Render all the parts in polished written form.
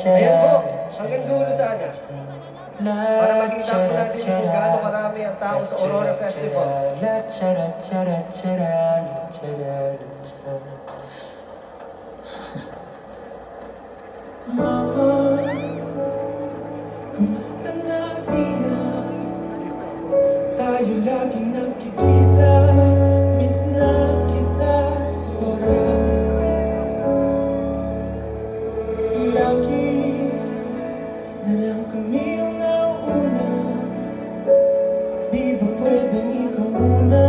Ayan po, hanggang dulo sana. Para makita po natin kung gaano marami ang tao sa Aurora Festival. Mama, kumusta na di na? Tayo laging nagkikita. Miss na kita sobra. Lagi na lang kami ang nauna. Di ba pwedeng ikaw muna?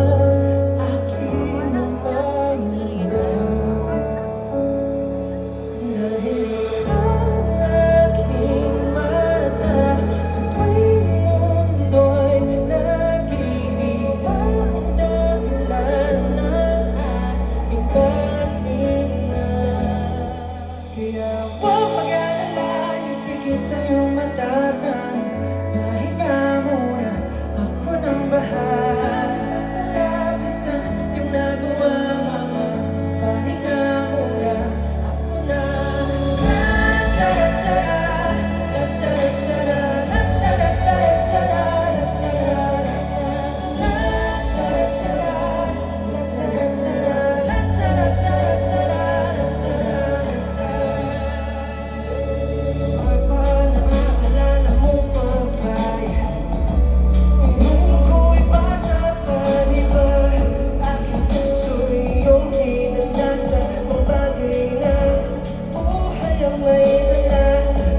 Akin ang pangarap. Dahil ang aking mata sa tuwing mundo'y nag-iiba ang dahilan ng aking paghinga. Kaya huwag mag-alala, ipigit tayong matatan. Pahinga muna, ako nang bahala. Sa labis na iyong nagawa, mama. Pahinga muna, ako na. Naalala mo pa ba'y nung ako'y bata pa, di ba? Aking puso'y iyong hinanda sa mga bagay na buhay ang may sala.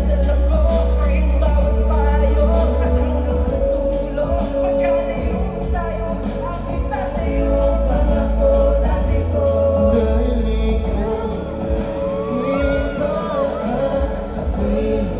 Dala ko ang bawat payo at hanggang sa dulo. Magkalayo tayo, ako'y tatayo. Pangako dati ko, dahil ikaw ako'y